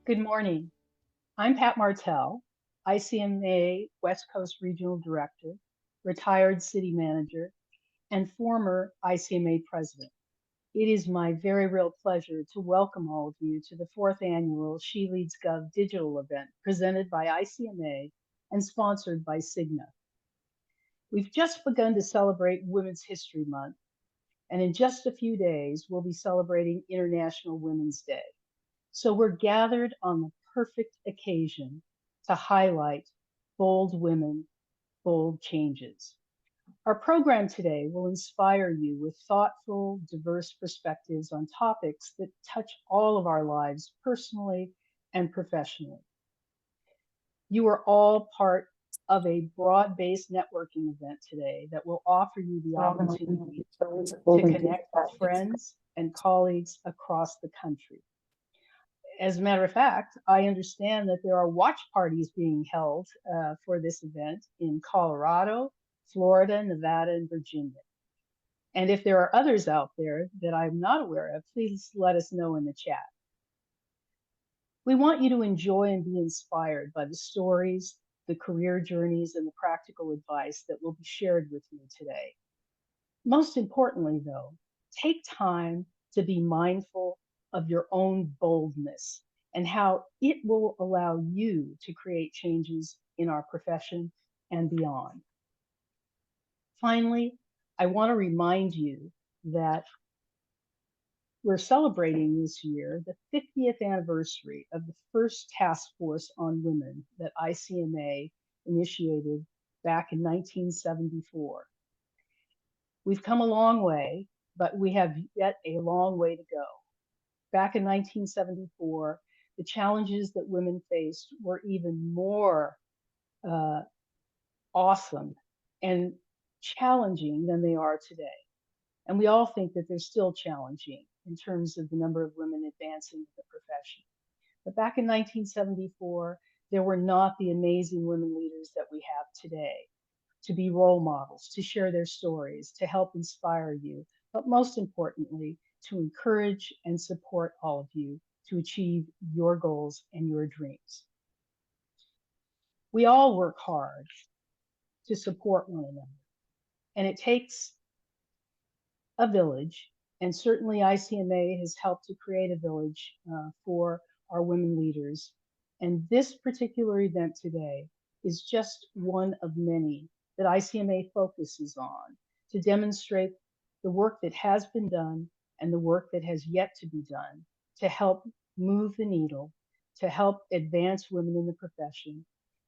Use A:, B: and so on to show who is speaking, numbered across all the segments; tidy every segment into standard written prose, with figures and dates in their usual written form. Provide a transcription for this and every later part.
A: Good morning. I'm Pat Martell, ICMA West Coast Regional Director, retired city manager, and former ICMA president. It is my very real pleasure to welcome all of you to the fourth annual SheLeadsGov digital event presented by ICMA and sponsored by Cigna. We've just begun to celebrate Women's History Month, and in just a few days, we'll be celebrating International Women's Day. So we're gathered on the perfect occasion to highlight bold women, bold changes. Our program today will inspire you with thoughtful, diverse perspectives on topics that touch all of our lives personally and professionally. You are all part of a broad-based networking event today that will offer you the opportunity to connect with friends and colleagues across the country. As a matter of fact, I understand that there are watch parties being held for this event in Colorado, Florida, Nevada, and Virginia. And if there are others out there that I'm not aware of, please let us know in the chat. We want you to enjoy and be inspired by the stories, the career journeys, and the practical advice that will be shared with you today. Most importantly, though, take time to be mindful of your own boldness and how it will allow you to create changes in our profession and beyond. Finally, I want to remind you that we're celebrating this year the 50th anniversary of the first task force on women that ICMA initiated back in 1974. We've come a long way, but we have yet a long way to go. Back in 1974, the challenges that women faced were even more awesome and challenging than they are today. And we all think that they're still challenging in terms of the number of women advancing the profession. But back in 1974, there were not the amazing women leaders that we have today to be role models, to share their stories, to help inspire you, but most importantly, to encourage and support all of you to achieve your goals and your dreams. We all work hard to support one another, and it takes a village, and certainly ICMA has helped to create a village for our women leaders. And this particular event today is just one of many that ICMA focuses on to demonstrate the work that has been done and the work that has yet to be done to help move the needle, to help advance women in the profession,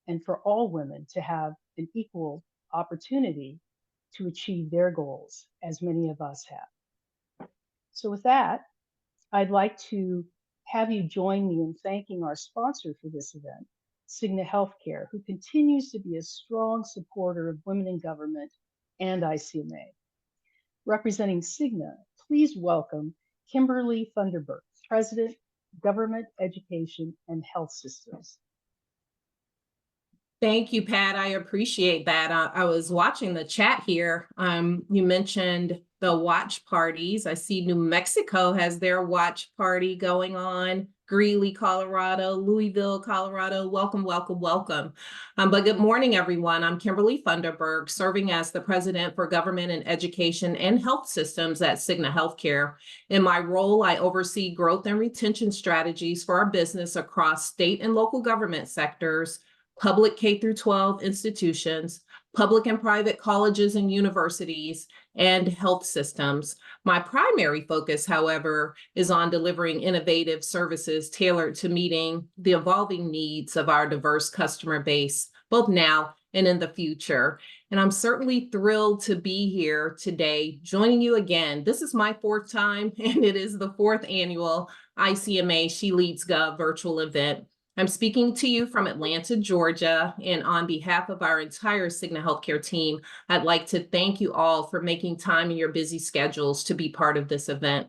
A: and for all women to have an equal opportunity to achieve their goals, as many of us have. So with that, I'd like to have you join me in thanking our sponsor for this event, Cigna Healthcare, who continues to be a strong supporter of women in government and ICMA. Representing Cigna, please welcome Kimberly Funderburk, President, Government, Education, and Health Systems.
B: Thank you, Pat. I appreciate that. I was watching the chat here. You mentioned the watch parties. I see New Mexico has their watch party going on. Greeley, Colorado, Louisville, Colorado. Welcome, welcome, welcome. But good morning, everyone. I'm Kimberly Funderburk, serving as the President for Government and Education and Health Systems at Cigna Healthcare. In my role, I oversee growth and retention strategies for our business across state and local government sectors, public K-12 institutions, public and private colleges and universities, and health systems. My primary focus, however, is on delivering innovative services tailored to meeting the evolving needs of our diverse customer base, both now and in the future. And I'm certainly thrilled to be here today, joining you again. This is my fourth time, and it is the fourth annual ICMA SheLeadsGov virtual event. I'm speaking to you from Atlanta, Georgia, and on behalf of our entire Cigna Healthcare team, I'd like to thank you all for making time in your busy schedules to be part of this event.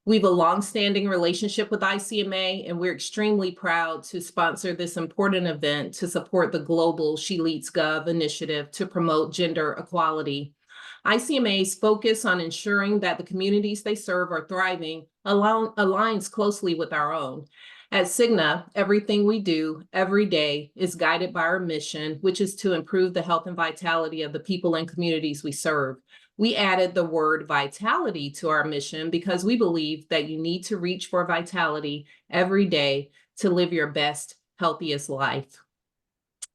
B: We have a longstanding relationship with ICMA, and we're extremely proud to sponsor this important event to support the global SheLeadsGov initiative to promote gender equality. ICMA's focus on ensuring that the communities they serve are thriving aligns closely with our own. At Cigna, everything we do every day is guided by our mission, which is to improve the health and vitality of the people and communities we serve. We added the word vitality to our mission because we believe that you need to reach for vitality every day to live your best, healthiest life.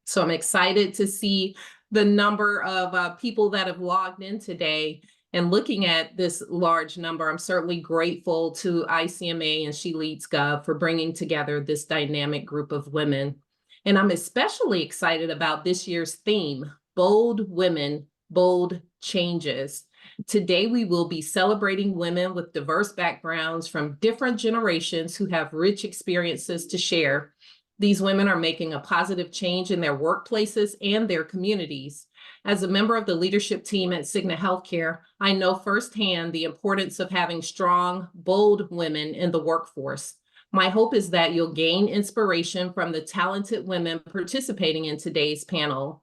B: So I'm excited to see the number of people that have logged in today. And looking at this large number, I'm certainly grateful to ICMA and SheLeadsGov for bringing together this dynamic group of women. And I'm especially excited about this year's theme, Bold Women, Bold Changes. Today, we will be celebrating women with diverse backgrounds from different generations who have rich experiences to share. These women are making a positive change in their workplaces and their communities. As a member of the leadership team at Cigna Healthcare, I know firsthand the importance of having strong, bold women in the workforce. My hope is that you'll gain inspiration from the talented women participating in today's panel.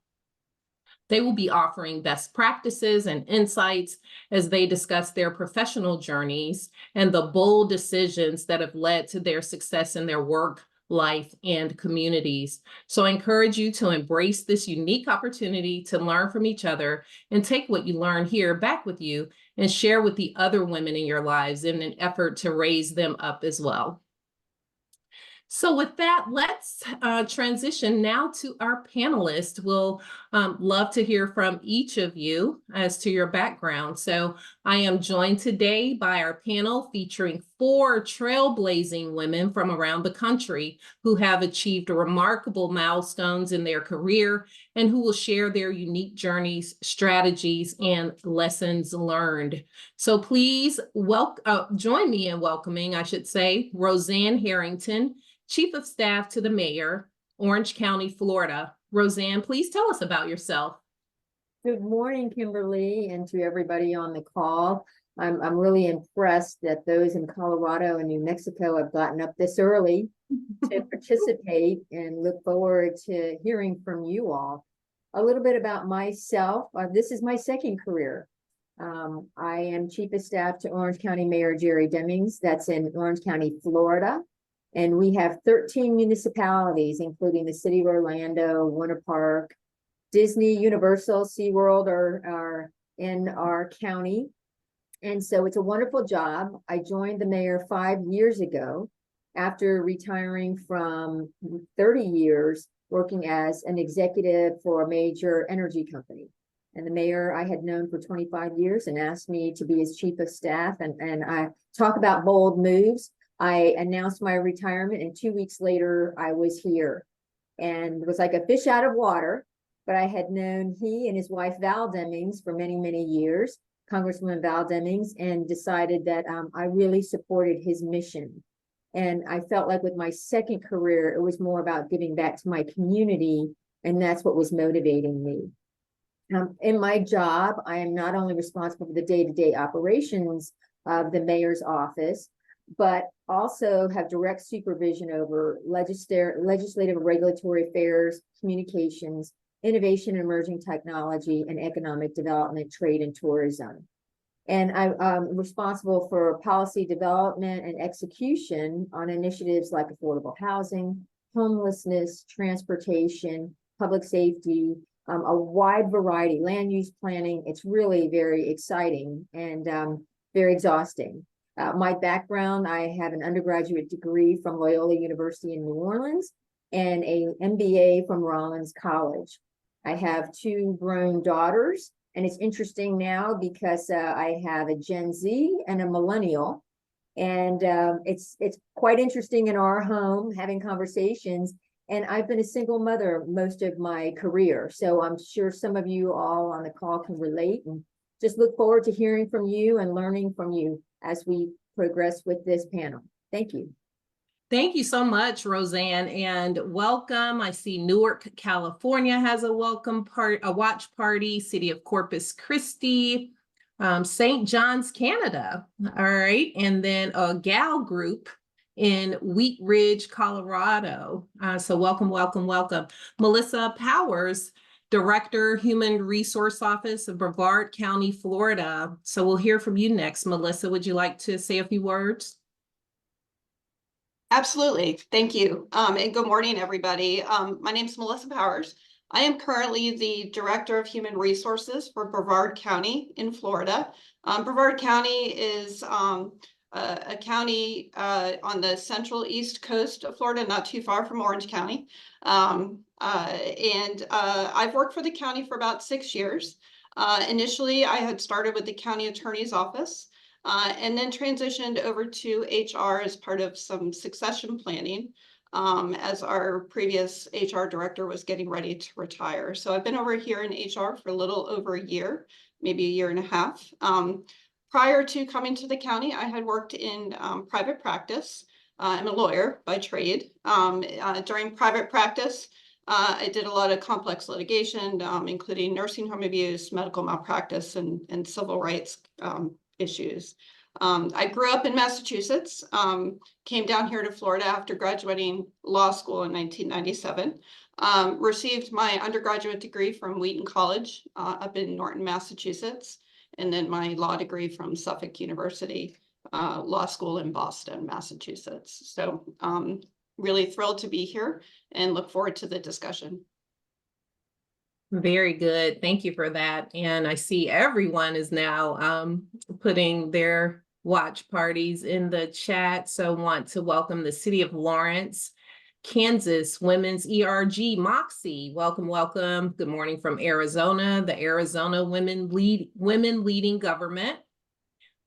B: They will be offering best practices and insights as they discuss their professional journeys and the bold decisions that have led to their success in their work, life, and communities. So I encourage you to embrace this unique opportunity to learn from each other and take what you learn here back with you and share with the other women in your lives in an effort to raise them up as well. So with that, let's transition now to our panelists. We'll love to hear from each of you as to your background. So I am joined today by our panel featuring 4 trailblazing women from around the country who have achieved remarkable milestones in their career and who will share their unique journeys, strategies, and lessons learned. So please join me in welcoming, Roseann Harrington, Chief of Staff to the Mayor, Orange County, Florida. Roseann, please tell us about yourself.
C: Good morning, Kimberly, and to everybody on the call. I'm really impressed that those in Colorado and New Mexico have gotten up this early to participate, and look forward to hearing from you all. A little bit about myself. This is my second career. I am Chief of Staff to Orange County Mayor Jerry Demings. That's in Orange County, Florida. And we have 13 municipalities, including the city of Orlando, Winter Park, Disney, Universal, SeaWorld are in our county. And so it's a wonderful job. I joined the mayor 5 years ago after retiring from 30 years working as an executive for a major energy company. And the mayor I had known for 25 years and asked me to be his chief of staff. And I talk about bold moves. I announced my retirement, and 2 weeks later, I was here. And it was like a fish out of water, but I had known he and his wife, Val Demings, for many, many years, Congresswoman Val Demings, and decided that I really supported his mission. And I felt like with my second career, it was more about giving back to my community, and that's what was motivating me. In my job, I am not only responsible for the day-to-day operations of the mayor's office, but also have direct supervision over legislative and regulatory affairs, communications, innovation and emerging technology, and economic development, trade, and tourism. And I'm responsible for policy development and execution on initiatives like affordable housing, homelessness, transportation, public safety, a wide variety, land use planning. It's really very exciting and very exhausting. My background, I have an undergraduate degree from Loyola University in New Orleans and an MBA from Rollins College. I have 2 grown daughters, and it's interesting now because I have a Gen Z and a millennial, and it's quite interesting in our home having conversations. And I've been a single mother most of my career, so I'm sure some of you all on the call can relate, and just look forward to hearing from you and learning from you as we progress with this panel. Thank you.
B: Thank you so much, Roseann, and welcome. I see Newark, California has a watch party, City of Corpus Christi, St. John's, Canada. All right. And then a gal group in Wheat Ridge, Colorado. So welcome, welcome, welcome. Melissa Powers, Director, Human Resource Office of Brevard County, Florida. So we'll hear from you next. Melissa, would you like to say a few words?
D: Absolutely. Thank you. And good morning, everybody. My name is Melissa Powers. I am currently the Director of Human Resources for Brevard County in Florida. Brevard County is a county on the central east coast of Florida, not too far from Orange County. I've worked for the county for about 6 years. Initially, I had started with the county attorney's office. And then transitioned over to HR as part of some succession planning as our previous HR director was getting ready to retire. So I've been over here in HR for a little over a year, maybe a year and a half. Prior to coming to the county, I had worked in private practice. I'm a lawyer by trade. During private practice, I did a lot of complex litigation, including nursing home abuse, medical malpractice, and civil rights issues. I grew up in Massachusetts, came down here to Florida after graduating law school in 1997, received my undergraduate degree from Wheaton College up in Norton, Massachusetts, and then my law degree from Suffolk University Law School in Boston, Massachusetts. So really thrilled to be here and look forward to the discussion.
B: Very good. Thank you for that. And I see everyone is now putting their watch parties in the chat. So want to welcome the City of Lawrence, Kansas Women's ERG, Moxie. Welcome, welcome. Good morning from Arizona, the Arizona Women Leading Government.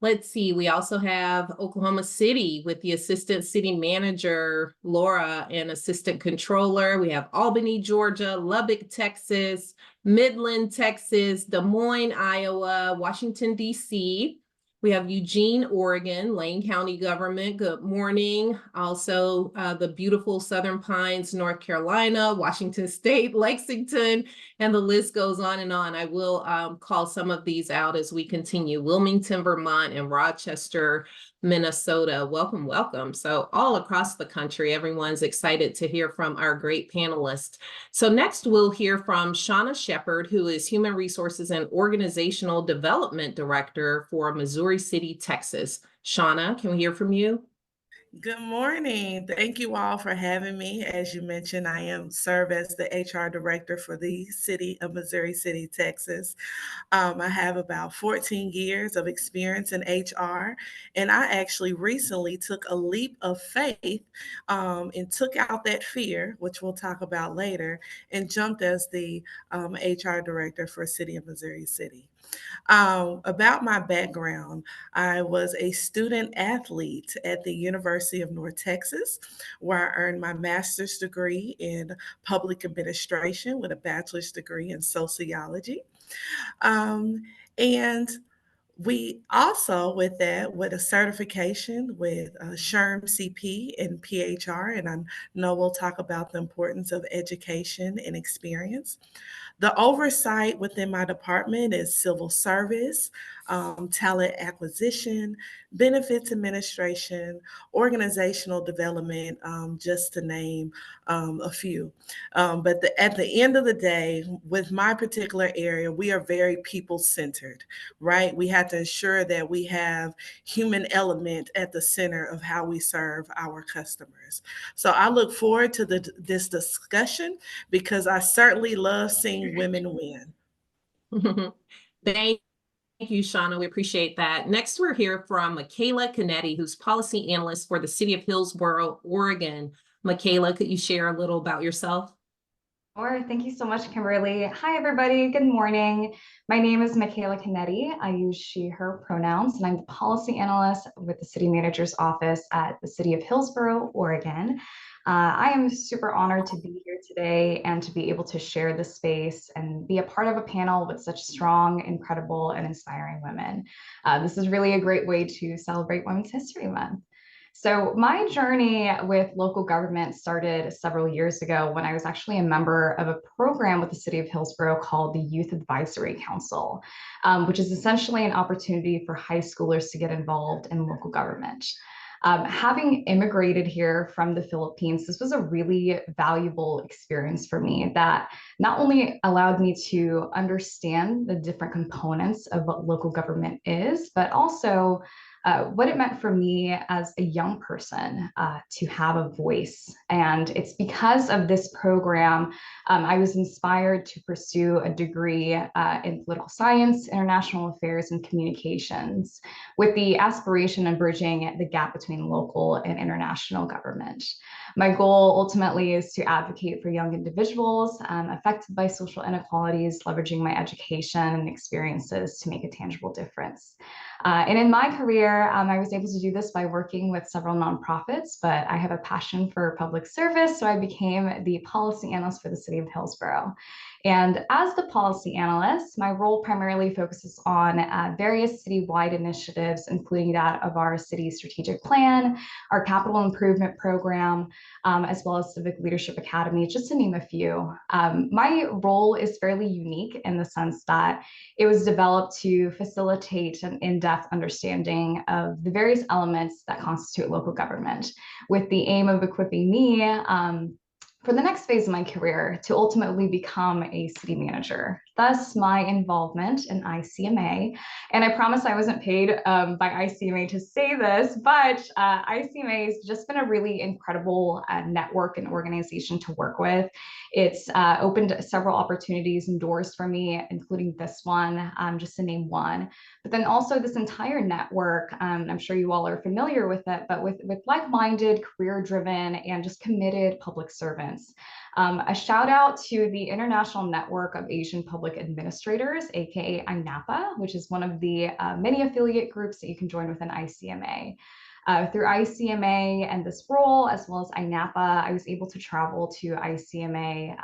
B: Let's see, we also have Oklahoma City with the Assistant City Manager, Laura, and Assistant Controller. We have Albany, Georgia, Lubbock, Texas, Midland, Texas, Des Moines, Iowa, Washington, D.C. We have Eugene, Oregon, Lane County Government. Good morning. Also, the beautiful Southern Pines, North Carolina, Washington State, Lexington, and the list goes on and on. I will call some of these out as we continue. Wilmington, Vermont, and Rochester, Minnesota. Welcome, welcome. So all across the country, everyone's excited to hear from our great panelists. So next we'll hear from Shauna Shepard, who is Human Resources and Organizational Development Director for Missouri City, Texas. Shauna, can we hear from you?
E: Good morning. Thank you all for having me. As you mentioned, I serve as the HR director for the city of Missouri City, Texas. I have about 14 years of experience in HR, and I actually recently took a leap of faith and took out that fear, which we'll talk about later, and jumped as the HR director for City of Missouri City. About my background, I was a student athlete at the University of North Texas, where I earned my master's degree in public administration with a bachelor's degree in sociology. And we also, with that, with a certification with SHRM CP and PHR, and I know we'll talk about the importance of education and experience. The oversight within my department is civil service, talent acquisition, benefits administration, organizational development, just to name a few. But at the end of the day, with my particular area, we are very people-centered, right? We have to ensure that we have human element at the center of how we serve our customers. So I look forward to this discussion because I certainly love seeing women win.
B: Thank you, Shauna. We appreciate that. Next, we're here from Michaela Canete, who's policy analyst for the city of Hillsboro, Oregon. Michaela, could you share a little about yourself?
F: Sure. Thank you so much, Kimberly. Hi, everybody. Good morning. My name is Michaela Canete. I use she, her pronouns, and I'm the policy analyst with the city manager's office at the city of Hillsboro, Oregon. I am super honored to be here today and to be able to share this space and be a part of a panel with such strong, incredible, and inspiring women. This is really a great way to celebrate Women's History Month. So my journey with local government started several years ago when I was actually a member of a program with the city of Hillsboro called the Youth Advisory Council, which is essentially an opportunity for high schoolers to get involved in local government. Having immigrated here from the Philippines, this was a really valuable experience for me that not only allowed me to understand the different components of what local government is, but also what it meant for me as a young person to have a voice. And it's because of this program, I was inspired to pursue a degree in political science, international affairs, and communications, with the aspiration of bridging the gap between local and international government. My goal ultimately is to advocate for young individuals affected by social inequalities, leveraging my education and experiences to make a tangible difference. And in my career, I was able to do this by working with several nonprofits, but I have a passion for public service, so I became the policy analyst for the city of Hillsboro. And as the policy analyst, my role primarily focuses on various citywide initiatives, including that of our city strategic plan, our capital improvement program, as well as Civic Leadership Academy, just to name a few. My role is fairly unique in the sense that it was developed to facilitate an in-depth understanding of the various elements that constitute local government, with the aim of equipping me for the next phase of my career to ultimately become a city manager. Thus, my involvement in ICMA. And I promise I wasn't paid by ICMA to say this, but ICMA has just been a really incredible network and organization to work with. It's opened several opportunities and doors for me, including this one, just to name one. But then also this entire network, I'm sure you all are familiar with it, but with like-minded, career-driven, and just committed public servants. A shout out to the International Network of Asian Public Administrators, aka INAPA, which is one of the many affiliate groups that you can join within ICMA. Through ICMA and this role, as well as INAPA, I was able to travel to ICMA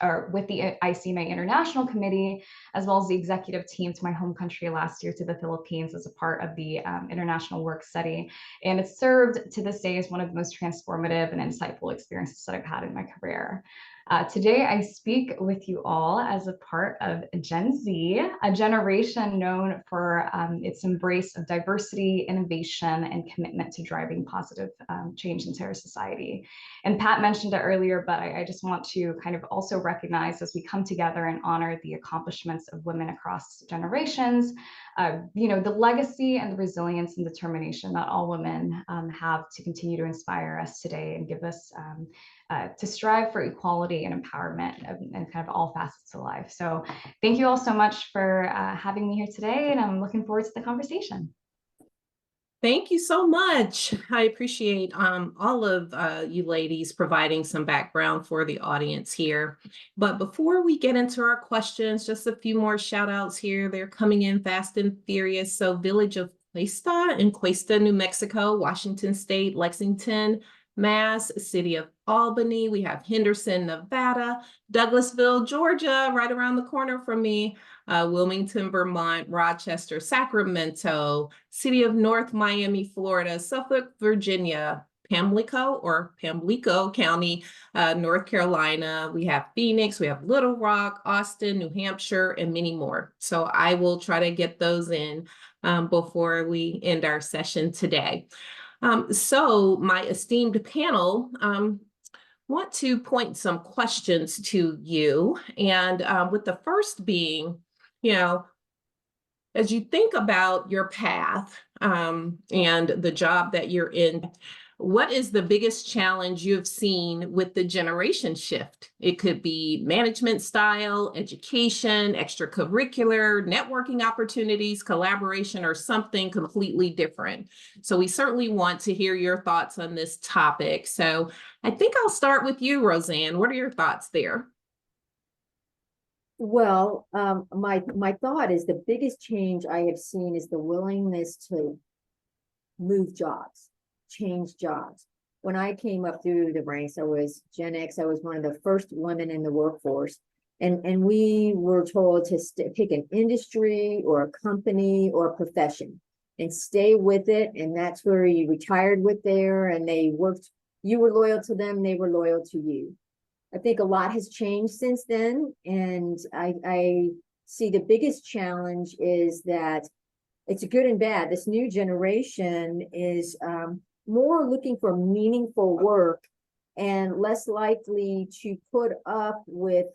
F: or with the ICMA International Committee, as well as the executive team to my home country last year to the Philippines as a part of the international work study. And it served to this day as one of the most transformative and insightful experiences that I've had in my career. Today, I speak with you all as a part of Gen Z, a generation known for its embrace of diversity, innovation, and commitment to driving positive change into our society. And Pat mentioned it earlier, but I just want to kind of also recognize as we come together and honor the accomplishments of women across generations, the legacy and the resilience and determination that all women have to continue to inspire us today and give us to strive for equality and empowerment in kind of all facets of life. So thank you all so much for having me here today, and I'm looking forward to the conversation.
B: Thank you so much. I appreciate all of you ladies providing some background for the audience here. But before we get into our questions, just a few more shout outs here. They're coming in fast and furious. So Village of Cuesta in Cuesta, New Mexico, Washington State, Lexington, Mass, City of Albany. We have Henderson, Nevada, Douglasville, Georgia, right around the corner from me, Wilmington, Vermont, Rochester, Sacramento, City of North Miami, Florida, Suffolk, Virginia, Pamlico County, North Carolina. We have Phoenix, we have Little Rock, Austin, New Hampshire, and many more. So I will try to get those in before we end our session today. So my esteemed panel, want to point some questions to you. And with the first being, as you think about your path and the job that you're in, what is the biggest challenge you've seen with the generation shift? It could be management style, education, extracurricular, networking opportunities, collaboration, or something completely different. So we certainly want to hear your thoughts on this topic. So I think I'll start with you, Roseann. What are your thoughts there?
C: Well, my thought is the biggest change I have seen is the willingness to move jobs, change jobs. When I came up through the ranks, I was Gen X. I was one of the first women in the workforce. And we were told to pick an industry or a company or a profession and stay with it. And that's where you retired with there, and they worked, you were loyal to them, they were loyal to you. I think a lot has changed since then. And I see the biggest challenge is that it's good and bad. This new generation is more looking for meaningful work and less likely to put up with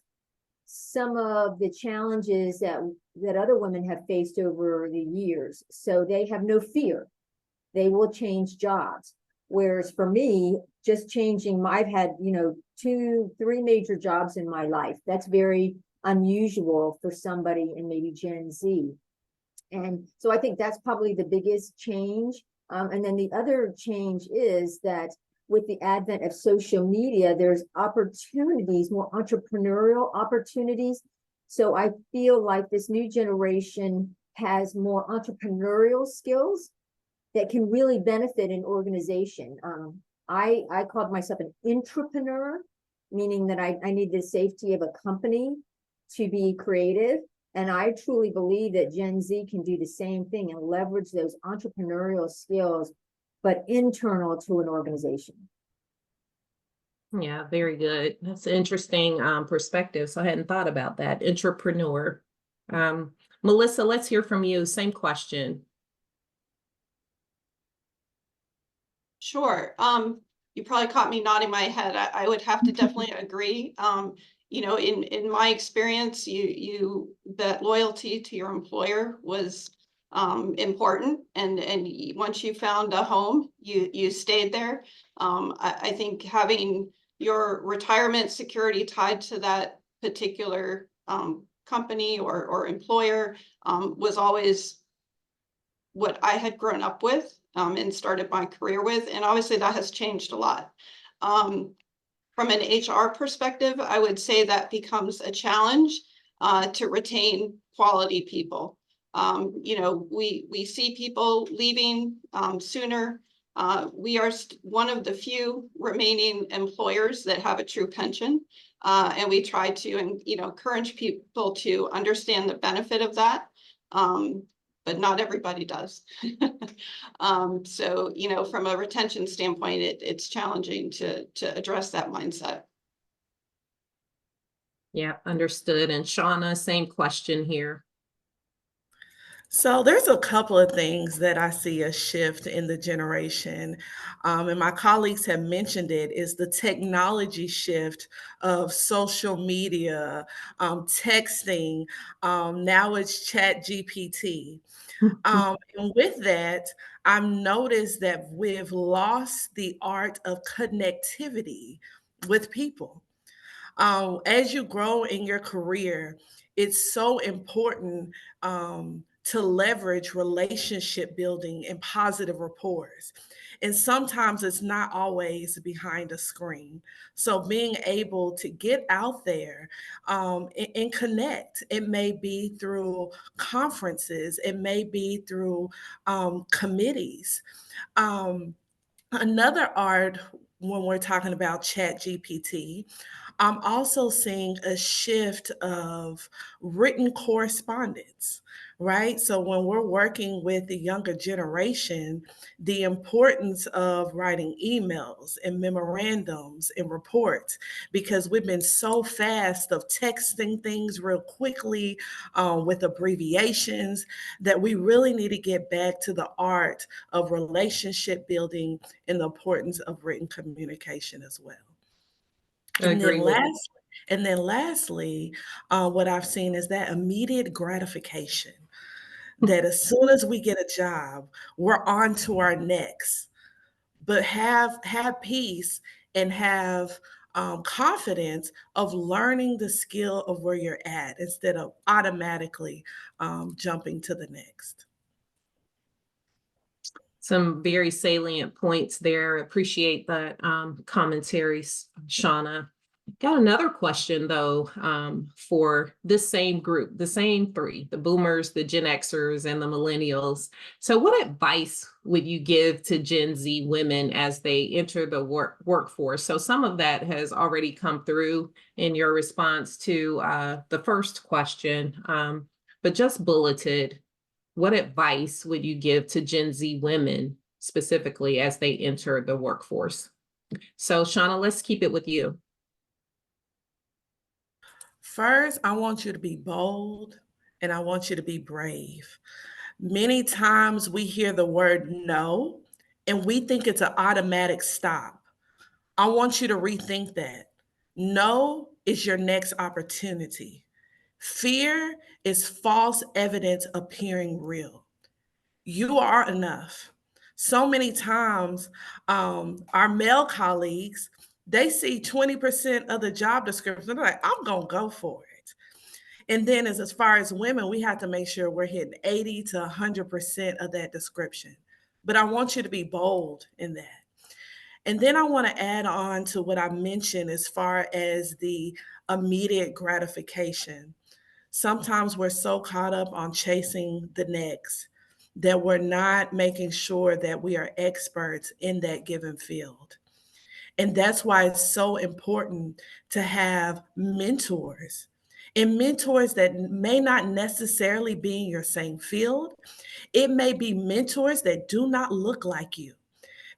C: some of the challenges that other women have faced over the years. So they have no fear. they will change jobs. Whereas for me, just changing, I've had, 2, 3 major jobs in my life. That's very unusual for somebody in maybe Gen Z. And so I think that's probably the biggest change. And then the other change is that with the advent of social media, there's opportunities, more entrepreneurial opportunities. So I feel like this new generation has more entrepreneurial skills that can really benefit an organization. I called myself an intrapreneur, meaning that I need the safety of a company to be creative. And I truly believe that Gen Z can do the same thing and leverage those entrepreneurial skills, but internal to an organization.
B: Yeah, very good. That's an interesting perspective. So I hadn't thought about that. Entrepreneur. Melissa, let's hear from you. Same question.
D: Sure. You probably caught me nodding my head. I would have to definitely agree. In my experience, that loyalty to your employer was important, and once you found a home, you stayed there. I think having your retirement security tied to that particular company or employer was always what I had grown up with and started my career with. And obviously that has changed a lot. From an HR perspective, I would say that becomes a challenge to retain quality people. We see people leaving sooner. We are one of the few remaining employers that have a true pension. And we try to encourage people to understand the benefit of that. But not everybody does. So, from a retention standpoint, it's challenging to address that mindset.
B: Yeah, understood. And Shauna, same question here.
E: So there's a couple of things that I see a shift in the generation, and my colleagues have mentioned it, is the technology shift of social media, texting, now it's Chat GPT. And with that, I've noticed that we've lost the art of connectivity with people. As you grow in your career, it's so important to leverage relationship building and positive rapport. And sometimes it's not always behind a screen. So being able to get out there and connect, it may be through conferences, it may be through committees. Another art, when we're talking about Chat GPT, I'm also seeing a shift of written correspondence, right? So when we're working with the younger generation, the importance of writing emails and memorandums and reports, because we've been so fast of texting things real quickly with abbreviations, that we really need to get back to the art of relationship building and the importance of written communication as well.
B: I agree with you.
E: And then lastly, what I've seen is that immediate gratification, that as soon as we get a job, we're on to our next. But have peace and have confidence of learning the skill of where you're at instead of automatically jumping to the next.
B: Some very salient points there. Appreciate that commentary, Shauna. Got another question though, for this same group, the same three, the boomers, the Gen Xers, and the millennials. So what advice would you give to Gen Z women as they enter the workforce? So some of that has already come through in your response to the first question, but just bulleted, what advice would you give to Gen Z women specifically as they enter the workforce? So Shauna, let's keep it with you.
E: First, I want you to be bold and I want you to be brave. Many times we hear the word no and we think it's an automatic stop. I want you to rethink that. No is your next opportunity. Fear is false evidence appearing real. You are enough. So many times, our male colleagues, they see 20% of the job description. They're like, I'm going to go for it. And then as far as women, we have to make sure we're hitting 80 to 100% of that description. But I want you to be bold in that. And then I want to add on to what I mentioned as far as the immediate gratification. Sometimes we're so caught up on chasing the next that we're not making sure that we are experts in that given field. And that's why it's so important to have mentors, and mentors that may not necessarily be in your same field. It may be mentors that do not look like you,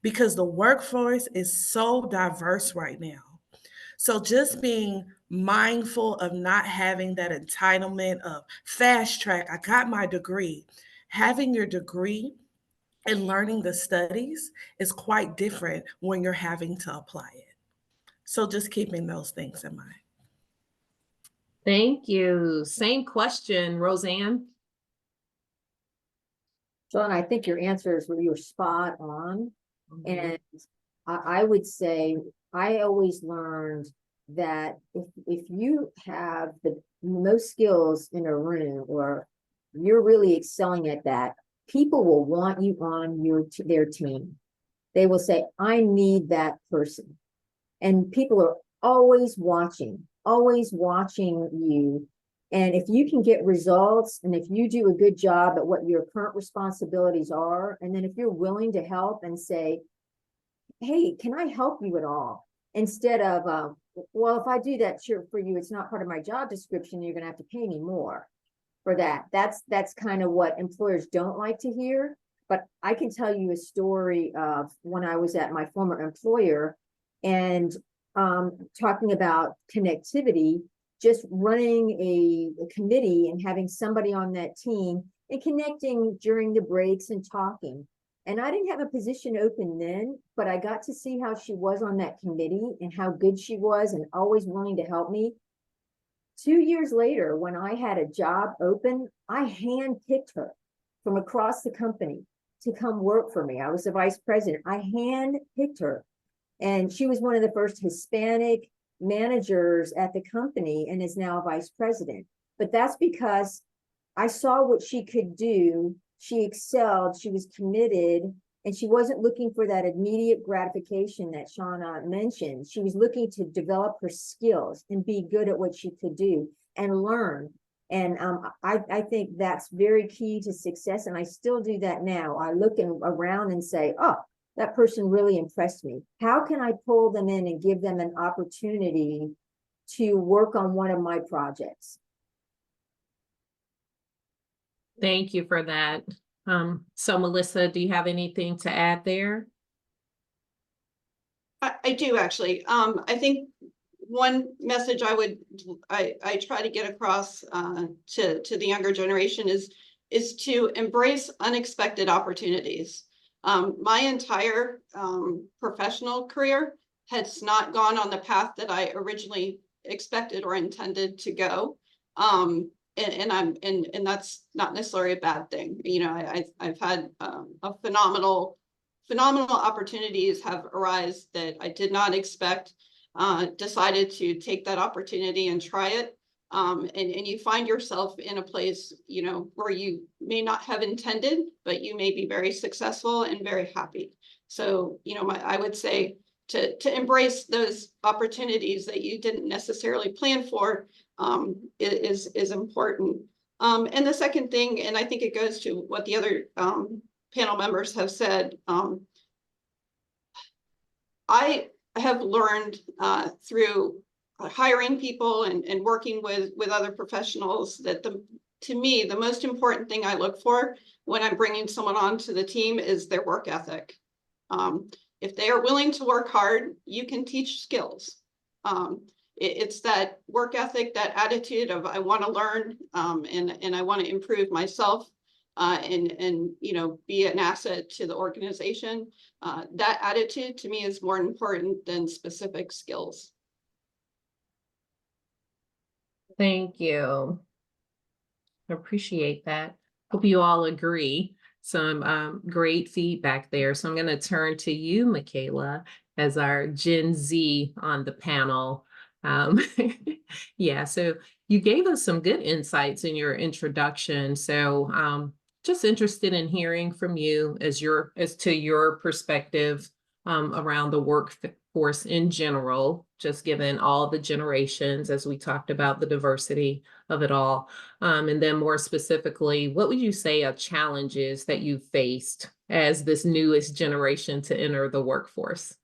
E: because the workforce is so diverse right now. So just being mindful of not having that entitlement of fast track, I got my degree. Having your degree and learning the studies is quite different when you're having to apply it. So just keeping those things in mind.
B: Thank you. Same question, Roseann.
C: John, I think your answers were, you were spot on. And I would say, I always learned that if you have the most skills in a room, or you're really excelling at that, people will want you on their team. They will say, I need that person. And people are always watching you. And if you can get results, and if you do a good job at what your current responsibilities are, and then if you're willing to help and say, hey, can I help you at all? Instead of, well, if I do that for you, it's not part of my job description, you're gonna have to pay me more for that. That's kind of what employers don't like to hear. But I can tell you a story of when I was at my former employer, and talking about connectivity, just running a committee and having somebody on that team and connecting during the breaks and talking. And I didn't have a position open then, but I got to see how she was on that committee and how good she was and always willing to help me. 2 years later, when I had a job open, I handpicked her from across the company to come work for me. I was the vice president. I handpicked her. And she was one of the first Hispanic managers at the company and is now vice president. But that's because I saw what she could do. She excelled, she was committed, and she wasn't looking for that immediate gratification that Shauna mentioned. She was looking to develop her skills and be good at what she could do and learn. And I think that's very key to success. And I still do that now. I look around and say, oh, that person really impressed me. How can I pull them in and give them an opportunity to work on one of my projects?
B: Thank you for that. So Melissa, do you have anything to add there?
D: I do actually. I think one message I try to get across to the younger generation is to embrace unexpected opportunities. My entire professional career has not gone on the path that I originally expected or intended to go. And that's not necessarily a bad thing. You know, I've had a phenomenal opportunities have arisen that I did not expect. Decided to take that opportunity and try it. And you find yourself in a place, you know, where you may not have intended, but you may be very successful and very happy. So, you know, I would say to embrace those opportunities that you didn't necessarily plan for is important. And the second thing, and I think it goes to what the other panel members have said, I have learned through hiring people and working with other professionals that to me, the most important thing I look for when I'm bringing someone onto the team is their work ethic. If they are willing to work hard, you can teach skills. It's that work ethic, that attitude of I want to learn and I want to improve myself and you know, be an asset to the organization. That attitude to me is more important than specific skills.
B: Thank you. I appreciate that. Hope you all agree. some great feedback there. So I'm going to turn to you, Michaela, as our Gen Z on the panel. Yeah, so you gave us some good insights in your introduction. So just interested in hearing from you as to your perspective around the workforce in general, just given all the generations, as we talked about the diversity of it all. And then more specifically, what would you say are challenges that you faced as this newest generation to enter the workforce?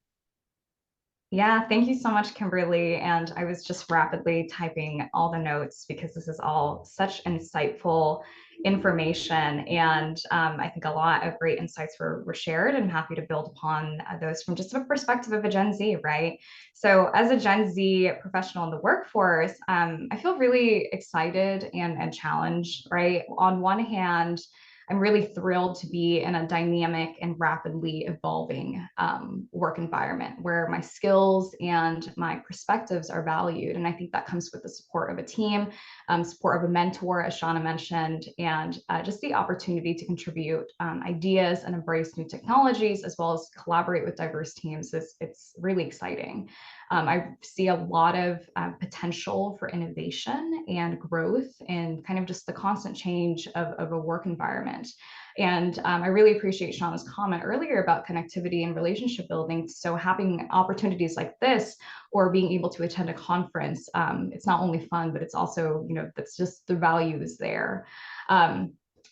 F: Yeah, thank you so much, Kimberly. And I was just rapidly typing all the notes because this is all such insightful information. And I think a lot of great insights were shared, and I'm happy to build upon those from just a perspective of a Gen Z, right? So as a Gen Z professional in the workforce, I feel really excited and challenged, right? On one hand, I'm really thrilled to be in a dynamic and rapidly evolving work environment where my skills and my perspectives are valued. And I think that comes with the support of a team, support of a mentor, as Shauna mentioned, and just the opportunity to contribute ideas and embrace new technologies, as well as collaborate with diverse teams. It's really exciting. I see a lot of potential for innovation and growth and kind of just the constant change of a work environment. And I really appreciate Shauna's comment earlier about connectivity and relationship building. So having opportunities like this or being able to attend a conference, it's not only fun, but it's also, that's just the value is there.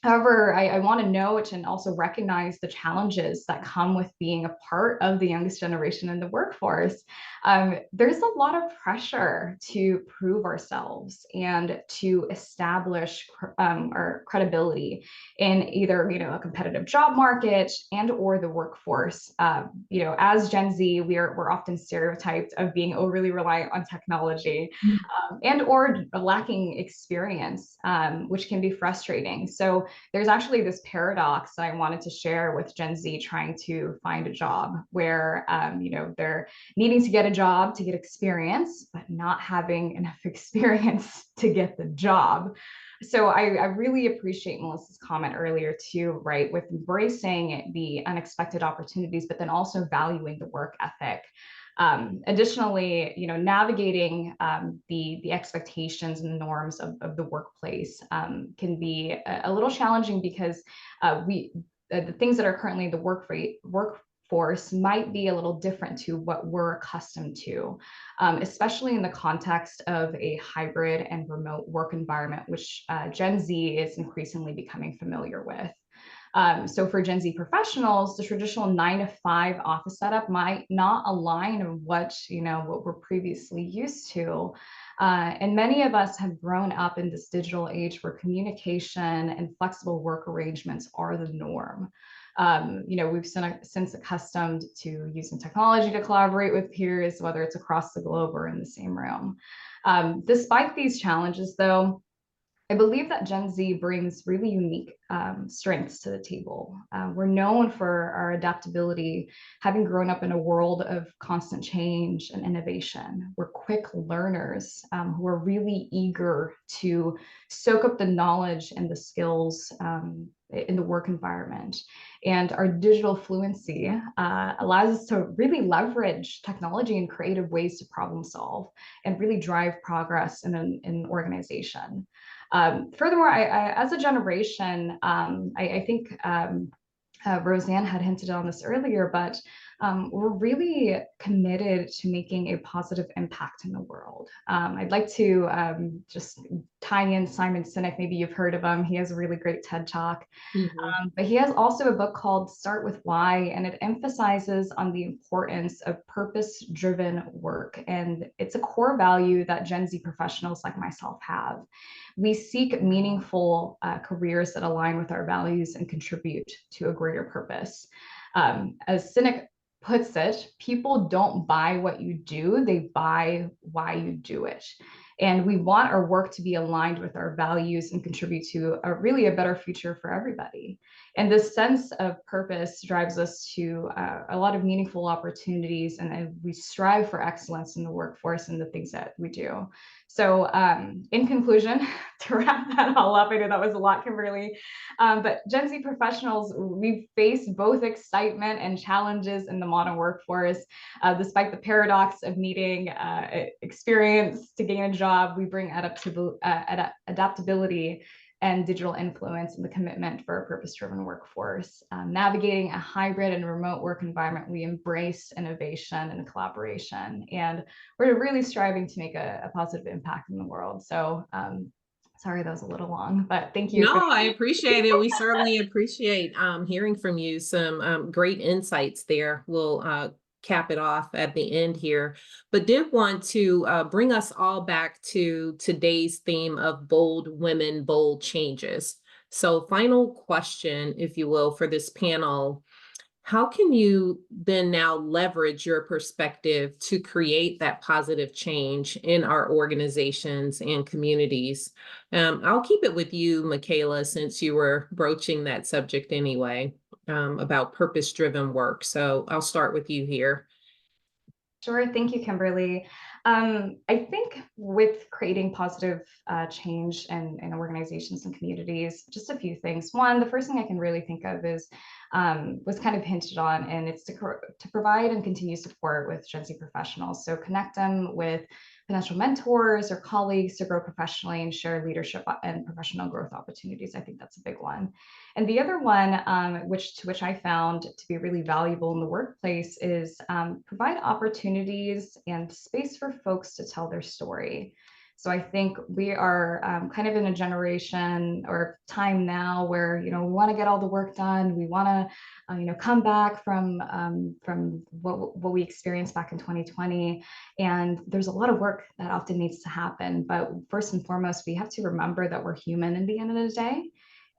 F: However, I want to note and also recognize the challenges that come with being a part of the youngest generation in the workforce. There's a lot of pressure to prove ourselves and to establish our credibility in either a competitive job market and or the workforce. As Gen Z, we're often stereotyped of being overly reliant on technology and or lacking experience, which can be frustrating. So there's actually this paradox that I wanted to share with Gen Z trying to find a job where, they're needing to get a job to get experience, but not having enough experience to get the job. So I really appreciate Melissa's comment earlier too, right? With embracing the unexpected opportunities, but then also valuing the work ethic. Additionally, navigating the expectations and the norms of the workplace can be a little challenging because the things that are currently in the workforce might be a little different to what we're accustomed to, especially in the context of a hybrid and remote work environment, which Gen Z is increasingly becoming familiar with. So for Gen Z professionals, the traditional 9-to-5 office setup might not align with what we're previously used to. And many of us have grown up in this digital age where communication and flexible work arrangements are the norm. We've since accustomed to using technology to collaborate with peers, whether it's across the globe or in the same room. Despite these challenges, though, I believe that Gen Z brings really unique strengths to the table. We're known for our adaptability, having grown up in a world of constant change and innovation. We're quick learners who are really eager to soak up the knowledge and the skills in the work environment. And our digital fluency allows us to really leverage technology in creative ways to problem solve and really drive progress in an organization. Furthermore, I as a generation, I think Roseann had hinted on this earlier, but we're really committed to making a positive impact in the world. I'd like to just tie in Simon Sinek. Maybe you've heard of him. He has a really great TED Talk. But he has also a book called Start With Why, and it emphasizes on the importance of purpose-driven work. And it's a core value that Gen Z professionals like myself have. We seek meaningful careers that align with our values and contribute to a greater purpose. As Sinek puts it, people don't buy what you do, they buy why you do it. And we want our work to be aligned with our values and contribute to really a better future for everybody. And this sense of purpose drives us to a lot of meaningful opportunities, and we strive for excellence in the workforce and the things that we do. So in conclusion, to wrap that all up, I know that was a lot, Kimberly, but Gen Z professionals, we've faced both excitement and challenges in the modern workforce. Despite the paradox of needing experience to gain a job, we bring adaptability and digital influence and the commitment for a purpose-driven workforce. Navigating a hybrid and remote work environment, we embrace innovation and collaboration, and we're really striving to make a positive impact in the world. So sorry, that was a little long, but thank you.
B: No, I appreciate it. We certainly appreciate hearing from you. Some great insights there. We'll cap it off at the end here, but did want to bring us all back to today's theme of bold women, bold changes. So final question, if you will, for this panel. How can you then now leverage your perspective to create that positive change in our organizations and communities? I'll keep it with you, Michaela, since you were broaching that subject anyway, about purpose-driven work. So I'll start with you here.
F: Sure. Thank you, Kimberly. I think with creating positive change in organizations and communities, just a few things. One, the first thing I can really think of is was kind of hinted on, and it's to provide and continue support with Gen Z professionals. So connect them with potential mentors or colleagues to grow professionally and share leadership and professional growth opportunities. I think that's a big one. And the other one, which I found to be really valuable in the workplace, is provide opportunities and space for folks to tell their story. So I think we are kind of in a generation or time now where, we want to get all the work done. We want to, come back from what we experienced back in 2020. And there's a lot of work that often needs to happen. But first and foremost, we have to remember that we're human at the end of the day,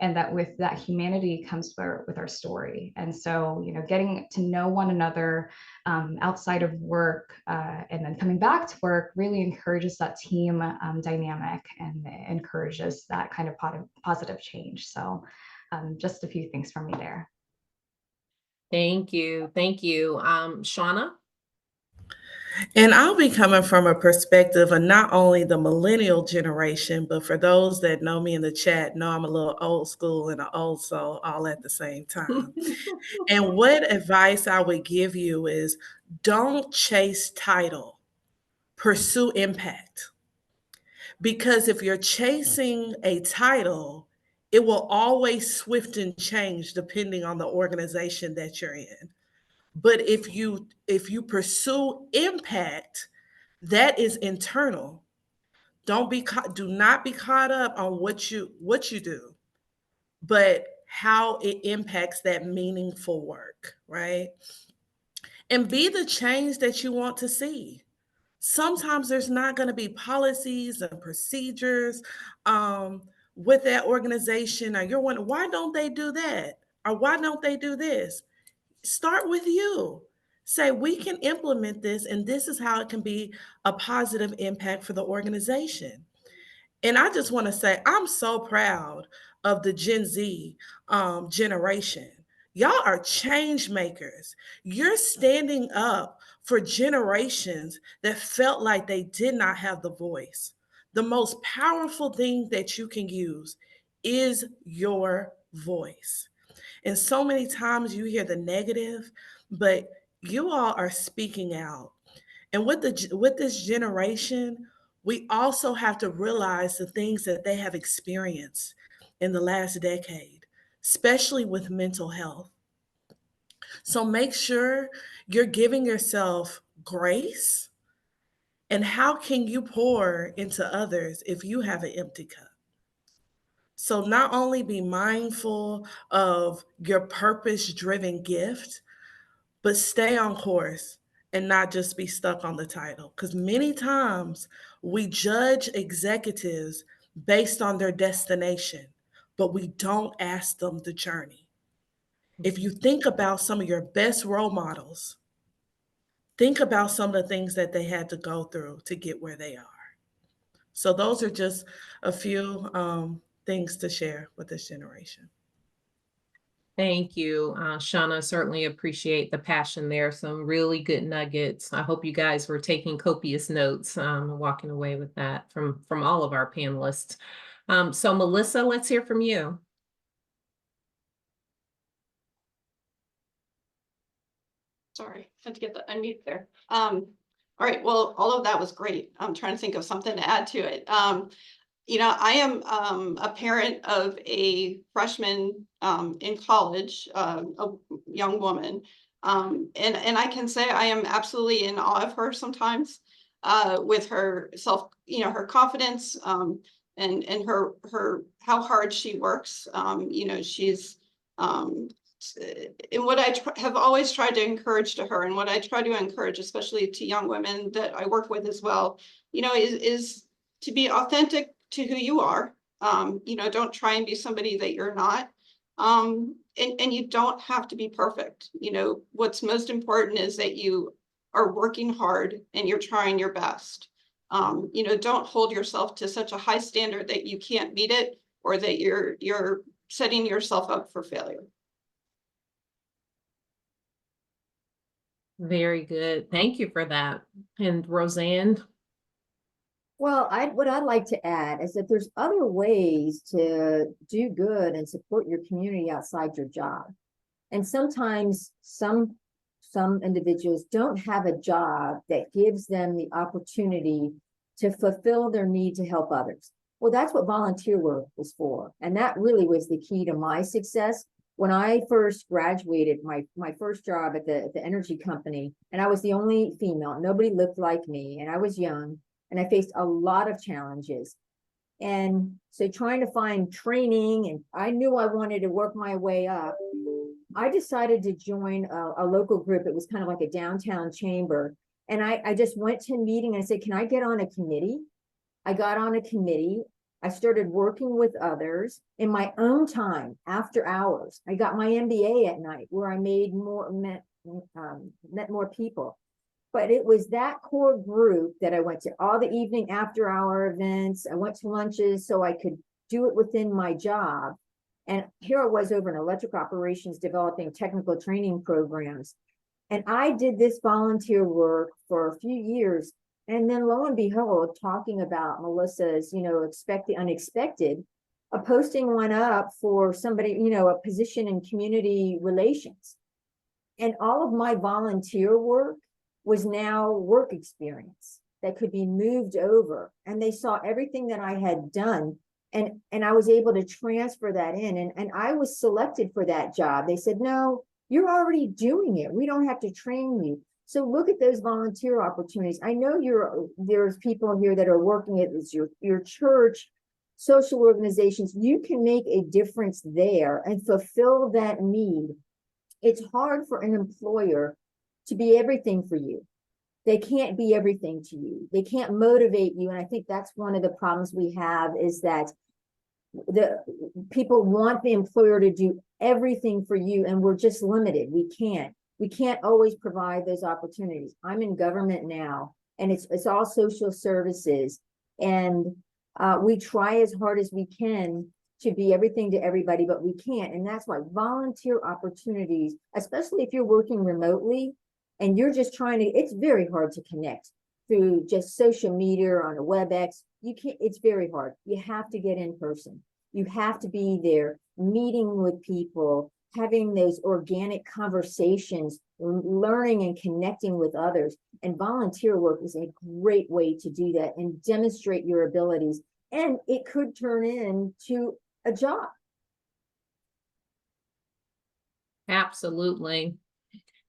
F: and that with that humanity comes with our story. And so, getting to know one another outside of work and then coming back to work really encourages that team dynamic and encourages that kind of positive change. So just a few things from me there.
B: Thank you. Thank you. Shauna?
E: And I'll be coming from a perspective of not only the millennial generation, but for those that know me in the chat, know I'm a little old school and an old soul all at the same time. And what advice I would give you is don't chase title, pursue impact. Because if you're chasing a title, it will always swift and change depending on the organization that you're in. But if you pursue impact, that is internal. Do not be caught up on what you do, but how it impacts that meaningful work, right? And be the change that you want to see. Sometimes there's not going to be policies and procedures with that organization, or you're wondering, why don't they do that? Or why don't they do this? Start with you. Say, we can implement this, and this is how it can be a positive impact for the organization. And I just want to say, I'm so proud of the Gen Z generation. Y'all are change makers. You're standing up for generations that felt like they did not have the voice. The most powerful thing that you can use is your voice. And so many times you hear the negative, but you all are speaking out. And with this generation, we also have to realize the things that they have experienced in the last decade, especially with mental health. So make sure you're giving yourself grace. And how can you pour into others if you have an empty cup? So not only be mindful of your purpose-driven gift, but stay on course and not just be stuck on the title. Because many times we judge executives based on their destination, but we don't ask them the journey. If you think about some of your best role models, think about some of the things that they had to go through to get where they are. So those are just a few things to share with this generation.
B: Thank you, Shauna. Certainly appreciate the passion there. Some really good nuggets. I hope you guys were taking copious notes, walking away with that from all of our panelists. So Melissa, let's hear from you.
D: Sorry, had to get the unmute there. All right, well, all of that was great. I'm trying to think of something to add to it. You know, I am a parent of a freshman in college, a young woman. And I can say I am absolutely in awe of her sometimes with her self, you know, her confidence and her how hard she works. You know, she's and what I have always tried to encourage to her, and what I try to encourage, especially to young women that I work with as well, you know, is to be authentic to who you are. You know, don't try and be somebody that you're not. And you don't have to be perfect. You know, what's most important is that you are working hard and you're trying your best. You know, don't hold yourself to such a high standard that you can't meet it, or that you're setting yourself up for failure.
B: Very good. Thank you for that. And Roseann?
C: Well, what I'd like to add is that there's other ways to do good and support your community outside your job. And sometimes some individuals don't have a job that gives them the opportunity to fulfill their need to help others. Well, that's what volunteer work was for. And that really was the key to my success. When I first graduated, my first job at the energy company, and I was the only female, nobody looked like me, and I was young, and I faced a lot of challenges. And so trying to find training, and I knew I wanted to work my way up. I decided to join a local group. It was kind of like a downtown chamber. And I just went to a meeting and I said, can I get on a committee? I got on a committee. I started working with others in my own time after hours. I got my MBA at night where I met more people. But it was that core group that I went to all the evening after hour events. I went to lunches so I could do it within my job. And here I was over in electric operations developing technical training programs. And I did this volunteer work for a few years. And then lo and behold, talking about Melissa's, you know, expect the unexpected, a posting went up for somebody, you know, a position in community relations. And all of my volunteer work was now work experience that could be moved over. And they saw everything that I had done. And I was able to transfer that in. And I was selected for that job. They said, no, you're already doing it. We don't have to train you. So look at those volunteer opportunities. I know there's people here that are working at your church, social organizations. You can make a difference there and fulfill that need. It's hard for an employer to be everything for you. They can't be everything to you. They can't motivate you. And I think that's one of the problems we have, is that the people want the employer to do everything for you, and we're just limited. We can't always provide those opportunities. I'm in government now, and it's all social services, and we try as hard as we can to be everything to everybody, but we can't. And that's why volunteer opportunities, especially if you're working remotely and you're just trying to, it's very hard to connect through just social media or on a WebEx. You can't, it's very hard. You have to get in person. You have to be there, meeting with people, having those organic conversations, learning and connecting with others. And volunteer work is a great way to do that and demonstrate your abilities. And it could turn into a job.
B: Absolutely.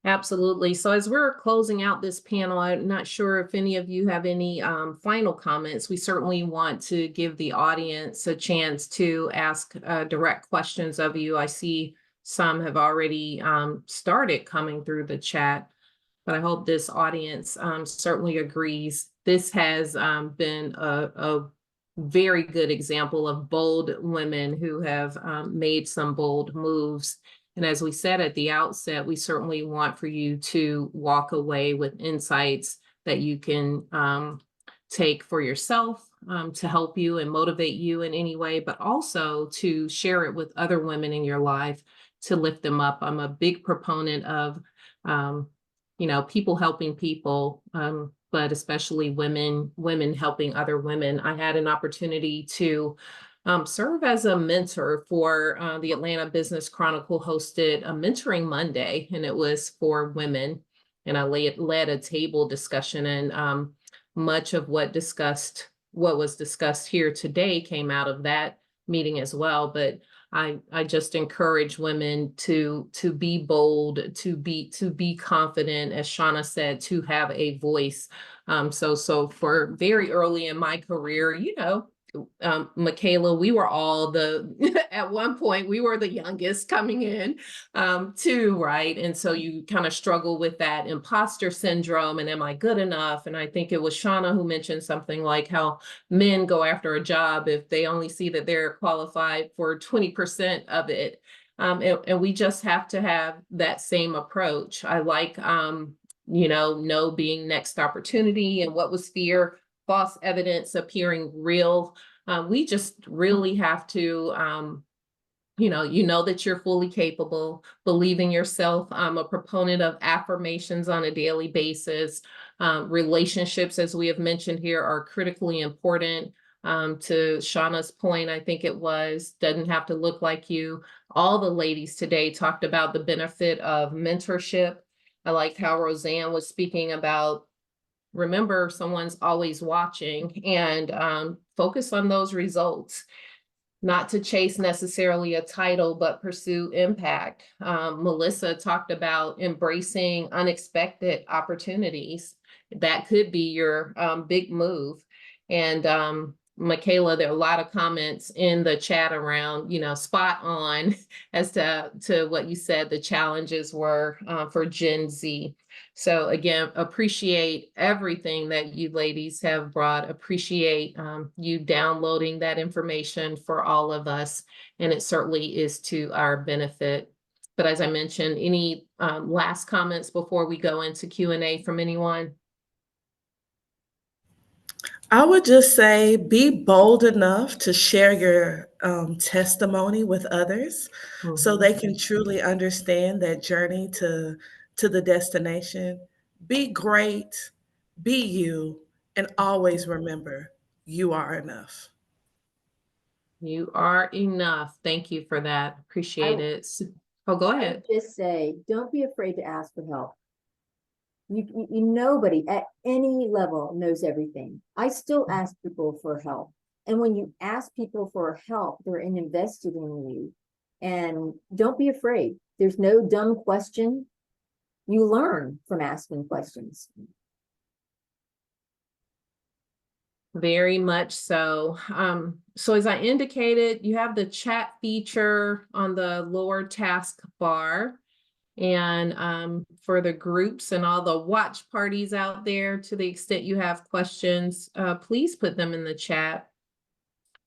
B: Absolutely. So as we're closing out this panel, I'm not sure if any of you have any final comments. We certainly want to give the audience a chance to ask direct questions of you. I see some have already started coming through the chat, but I hope this audience certainly agrees. This has been a very good example of bold women who have made some bold moves. And as we said at the outset, we certainly want for you to walk away with insights that you can take for yourself, to help you and motivate you in any way, but also to share it with other women in your life to lift them up. I'm a big proponent of, people helping people, but especially women helping other women. I had an opportunity to serve as a mentor for the Atlanta Business Chronicle hosted a Mentoring Monday, and it was for women. And I led a table discussion, and much of what was discussed here today came out of that meeting as well. But I just encourage women to be bold, to be confident, as Shauna said, to have a voice. So for very early in my career, Michaela, we were all at one point, we were the youngest coming in, too, right? And so you kind of struggle with that imposter syndrome and am I good enough? And I think it was Shauna who mentioned something like how men go after a job if they only see that they're qualified for 20% of it. And we just have to have that same approach. I like, no being next opportunity, and what was fear? False evidence appearing real. We just really have to, that you're fully capable, believe in yourself. I'm a proponent of affirmations on a daily basis. Relationships, as we have mentioned here, are critically important. To Shauna's point, I think it doesn't have to look like you. All the ladies today talked about the benefit of mentorship. I liked how Roseann was speaking about, remember, someone's always watching, and focus on those results, not to chase necessarily a title, but pursue impact. Melissa talked about embracing unexpected opportunities. That could be your big move. And Michaela, there are a lot of comments in the chat around, spot on as to what you said the challenges were for Gen Z. So again, appreciate everything that you ladies have brought, appreciate you downloading that information for all of us, and it certainly is to our benefit. But as I mentioned, any last comments before we go into Q&A from anyone?
E: I would just say be bold enough to share your testimony with others so they can truly understand that journey to the destination. Be great, be you, and always remember you are enough.
B: You are enough. Thank you for that. Appreciate it. Oh, go ahead.
C: Just say, don't be afraid to ask for help. Nobody at any level knows everything. I still ask people for help. And when you ask people for help, they're invested in you. And don't be afraid. There's no dumb question. You learn from asking questions.
B: Very much so. So as I indicated, you have the chat feature on the lower taskbar. And for the groups and all the watch parties out there, to the extent you have questions, please put them in the chat.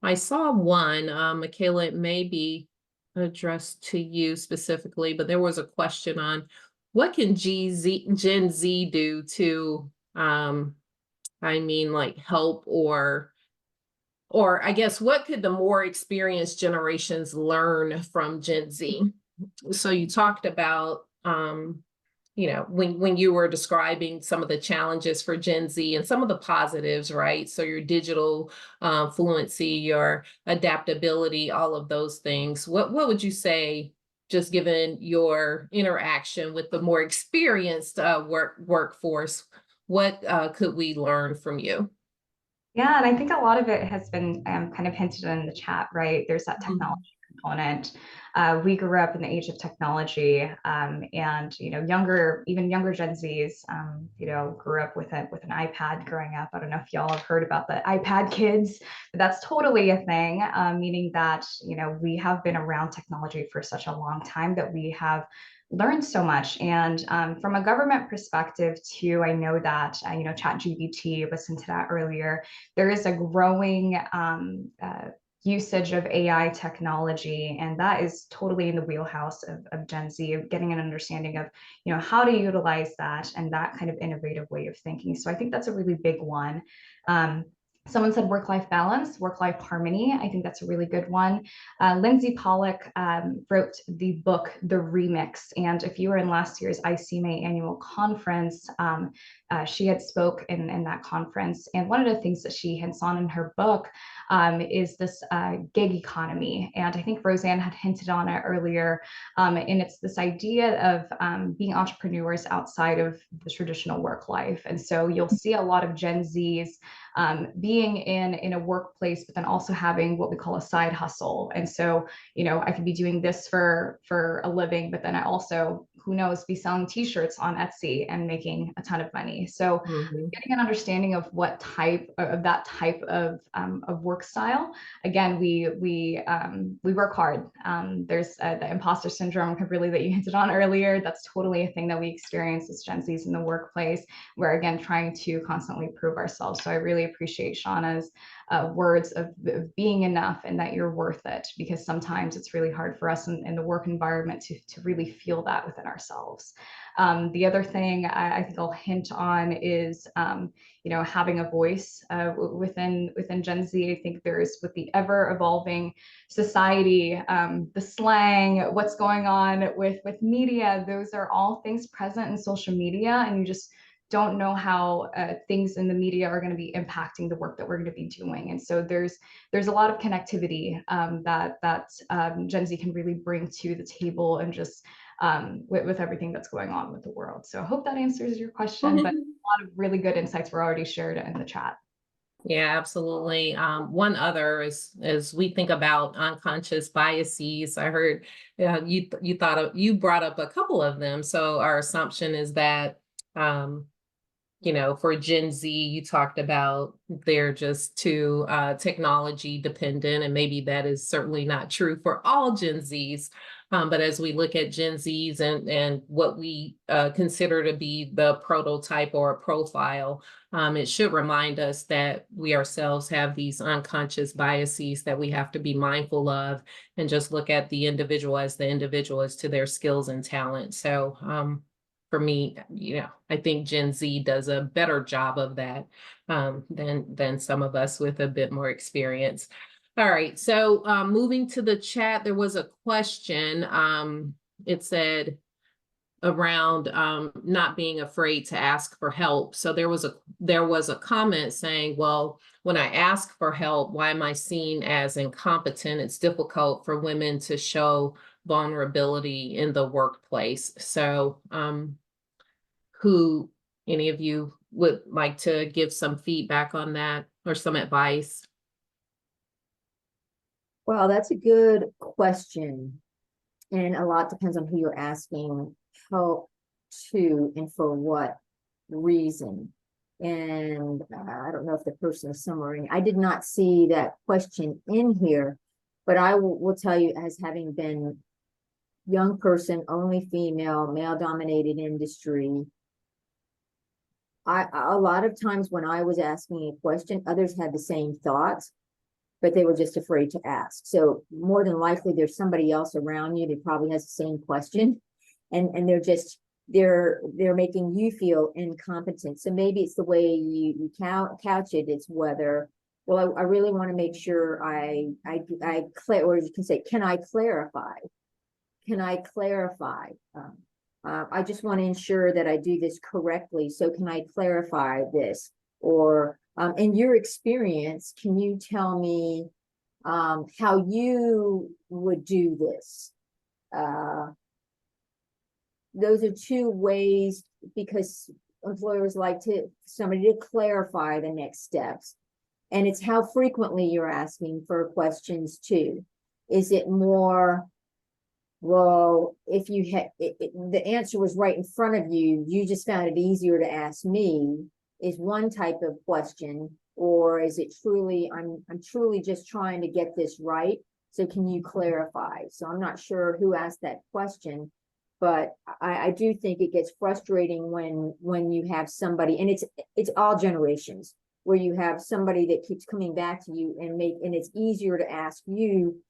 B: I saw one, Michaela, it may be addressed to you specifically, but there was a question on what can Gen Z do to, help or I guess, what could the more experienced generations learn from Gen Z? So you talked about, when you were describing some of the challenges for Gen Z and some of the positives, right? So your digital fluency, your adaptability, all of those things. What would you say, just given your interaction with the more experienced workforce, what could we learn from you?
F: Yeah, and I think a lot of it has been kind of hinted in the chat, right? There's that technology component. We grew up in the age of technology, and even younger Gen Zs, grew up with an iPad growing up. I don't know if y'all have heard about the iPad kids, but that's totally a thing, meaning that we have been around technology for such a long time that we have learned so much. And from a government perspective too, I know that ChatGPT was into that earlier. There is a growing usage of AI technology, and that is totally in the wheelhouse of Gen Z, of getting an understanding of, how to utilize that and that kind of innovative way of thinking. So I think that's a really big one. Someone said work-life balance, work-life harmony. I think that's a really good one. Lindsay Pollock wrote the book, The Remix. And if you were in last year's ICMA annual conference, she had spoke in that conference. And one of the things that she hints on in her book is this gig economy. And I think Roseann had hinted on it earlier. And it's this idea of being entrepreneurs outside of the traditional work life. And so you'll see a lot of Gen Zs being in a workplace, but then also having what we call a side hustle. And so, I could be doing this for a living, but then I also, who knows, be selling t-shirts on Etsy and making a ton of money. So getting an understanding of what type of that type of work style. Again, we work hard. There's the imposter syndrome, Kimberly, that you hinted on earlier. That's totally a thing that we experience as Gen Zs in the workplace. We're, again, trying to constantly prove ourselves. So I really appreciate Shauna's words of being enough and that you're worth it, because sometimes it's really hard for us in the work environment to really feel that within ourselves. The other thing I think I'll hint on is, having a voice within Gen Z. I think there's, with the ever evolving society, the slang, what's going on with media, those are all things present in social media, and you just don't know how things in the media are going to be impacting the work that we're going to be doing. And so there's a lot of connectivity that Gen Z can really bring to the table, and just with everything that's going on with the world. So I hope that answers your question, but a lot of really good insights were already shared in the chat.
B: Yeah, absolutely. One other is, as we think about unconscious biases, I heard you brought up a couple of them. So our assumption is that for Gen Z, you talked about they're just too technology dependent, and maybe that is certainly not true for all Gen Zs. But as we look at Gen Zs and what we consider to be the prototype or a profile, it should remind us that we ourselves have these unconscious biases that we have to be mindful of, and just look at the individual as to their skills and talent. So for me, I think Gen Z does a better job of that than some of us with a bit more experience. All right, so moving to the chat, there was a question. It said around not being afraid to ask for help. So there was a comment saying, well, when I ask for help, why am I seen as incompetent? It's difficult for women to show vulnerability in the workplace. So who, any of you would like to give some feedback on that or some advice?
C: Well, that's a good question. And a lot depends on who you're asking help to and for what reason. And I don't know if the person is somewhere. I did not see that question in here, but I will tell you, as having been young person, only female, male-dominated industry, a lot of times when I was asking a question, others had the same thoughts, but they were just afraid to ask. So more than likely, there's somebody else around you that probably has the same question, and they're making you feel incompetent. So maybe it's the way you couch it. It's whether, well, I really want to make sure or you can say, can I clarify? Can I clarify? I just want to ensure that I do this correctly. So can I clarify this? Or in your experience, can you tell me how you would do this? Those are two ways, because employers like somebody to clarify the next steps. And it's how frequently you're asking for questions too. Is it more, well, if you had the answer was right in front of you, you just found it easier to ask me, is one type of question? Or is it truly, I'm truly just trying to get this right, so can you clarify? So I'm not sure who asked that question, but I do think it gets frustrating when you have somebody, and it's all generations. where you have somebody that keeps coming back to you and it's easier to ask you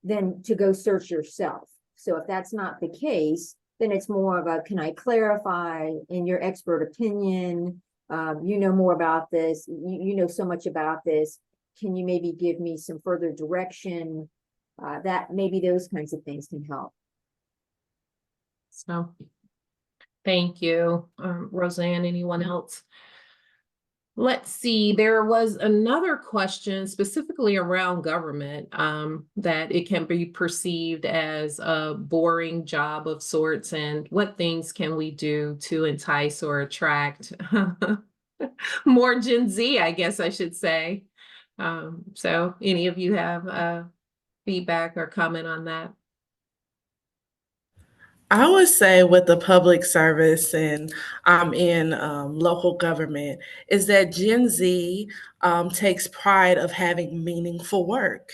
C: than to go search yourself. So if that's not the case, then it's more of a, can I clarify in your expert opinion? You know more about this, you know so much about this. Can you maybe give me some further direction? That maybe those kinds of things can help.
B: So, thank you, Roseann. Anyone else? Let's see, there was another question specifically around government, that it can be perceived as a boring job of sorts, and what things can we do to entice or attract more Gen Z, I guess I should say. So any of you have feedback or comment on that?
E: I would say with the public service and I'm in local government is that Gen Z takes pride of having meaningful work.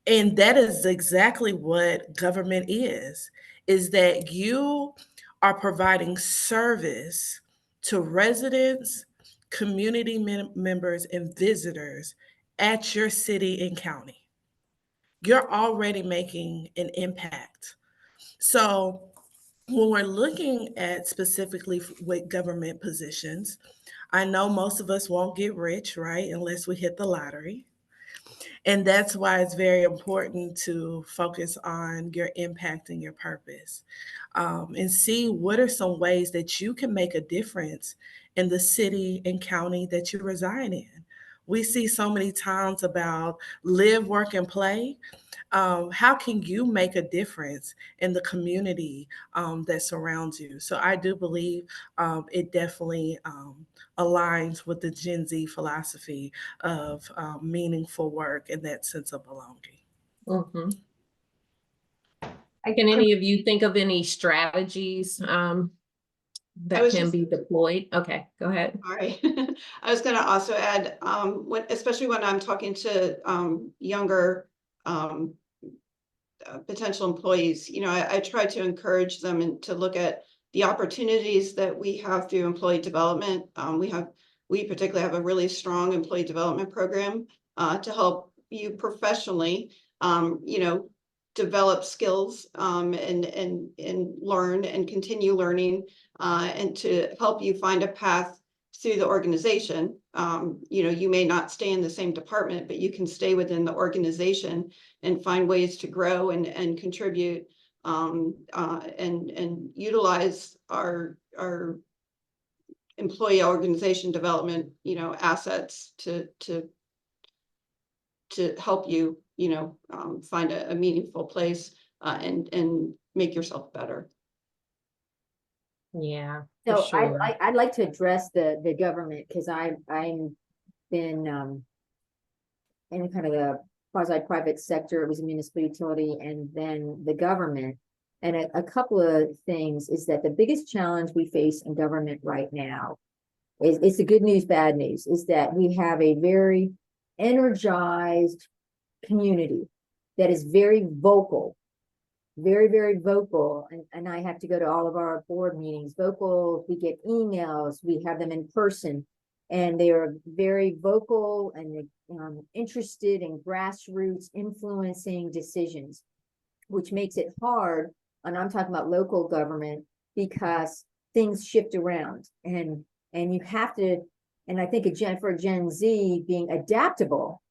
E: And that is exactly what government is that you are providing service to residents, community members, and visitors at your city and county. You're already making an impact. So when we're looking at specifically with government positions, I know most of us won't get rich, right, unless we hit the lottery. And that's why it's very important to focus on your impact and your purpose, and see what are some ways that you can make a difference in the city and county that you reside in. We see so many times about live, work, and play. How can you make a difference in the community that surrounds you? So I do believe it definitely aligns with the Gen Z philosophy of meaningful work and that sense of belonging.
B: Mm-hmm. Can any of you think of any strategies that can be deployed? Okay, go ahead.
D: Sorry. I was going to also add, especially when I'm talking to younger potential employees, I try to encourage them and to look at the opportunities that we have through employee development. We particularly have a really strong employee development program to help you professionally, develop skills and learn and continue learning, and to help you find a path through the organization. You may not stay in the same department, but you can stay within the organization and find ways to grow and contribute, and utilize our employee organization development, assets to help you, find a meaningful place, and make yourself better.
B: Yeah,
C: So
B: for sure.
C: I'd like to address the government, because I'm been in kind of the quasi-private sector. It was a municipal utility and then the government. And a couple of things is that the biggest challenge we face in government right now is, it's the good news, bad news, is that we have a very energized community that is very vocal, very, very vocal. And I have to go to all of our board meetings, vocal. We get emails, we have them in person, and they are very vocal and interested in grassroots influencing decisions, which makes it hard. And I'm talking about local government, because things shift around and you have to, and I think for Gen Z being adaptable,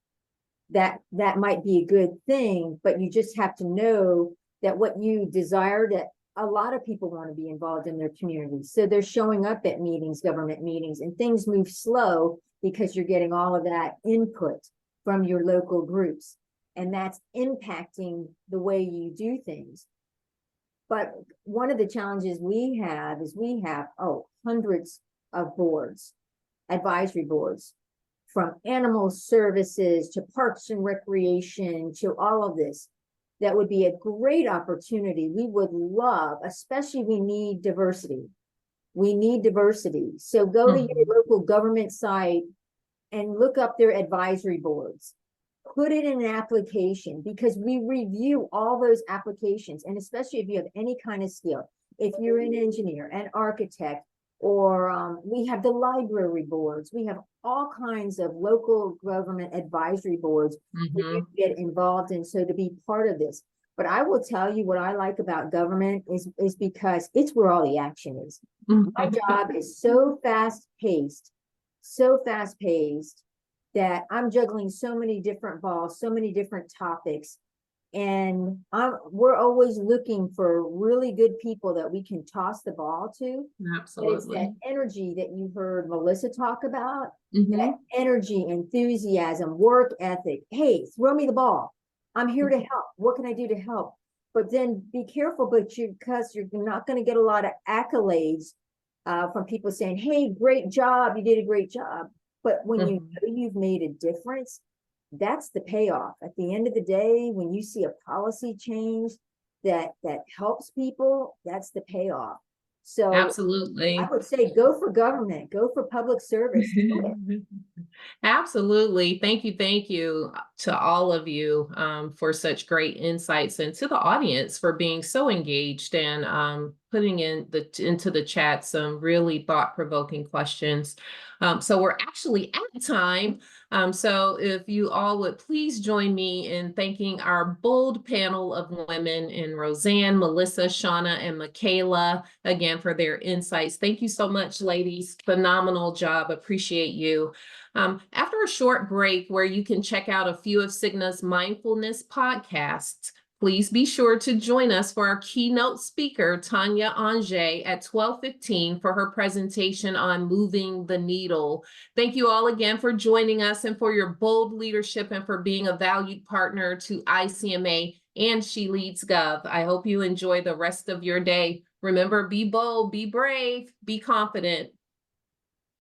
C: that might be a good thing, but you just have to know that what you desire, that a lot of people want to be involved in their communities. So they're showing up at meetings, government meetings, and things move slow because you're getting all of that input from your local groups. And that's impacting the way you do things. But one of the challenges we have is we have hundreds of boards, advisory boards, from animal services to parks and recreation to all of this. That would be a great opportunity. We would love, especially we need diversity. We need diversity. So go to your local government site and look up their advisory boards. Put it in an application, because we review all those applications. And especially if you have any kind of skill, if you're an engineer, an architect, or we have the library boards. We have all kinds of local government advisory boards that you get involved in. So to be part of this. But I will tell you what I like about government is because it's where all the action is. My job is so fast paced that I'm juggling so many different balls, so many different topics. And we're always looking for really good people that we can toss the ball to.
B: Absolutely.
C: It's that energy that you heard Melissa talk about, that energy, enthusiasm, work ethic. Hey, throw me the ball. I'm here to help. What can I do to help? But then be careful, because you're not going to get a lot of accolades from people saying, hey, great job. You did a great job. But when you know you've made a difference, that's the payoff. At the end of the day, when you see a policy change that helps people, that's the payoff. So
B: absolutely.
C: I would say go for government, go for public service.
B: Absolutely. Thank you to all of you for such great insights, and to the audience for being so engaged and putting into the chat some really thought-provoking questions. So we're actually at time. So if you all would please join me in thanking our bold panel of women in Roseann, Melissa, Shauna, and Michaela again for their insights. Thank you so much, ladies. Phenomenal job. Appreciate you. After a short break where you can check out a few of Cigna's mindfulness podcasts, please be sure to join us for our keynote speaker, Tanya Ange, at 12:15 for her presentation on moving the needle. Thank you all again for joining us and for your bold leadership and for being a valued partner to ICMA and SheLeadsGov. I hope you enjoy the rest of your day. Remember, be bold, be brave, be confident.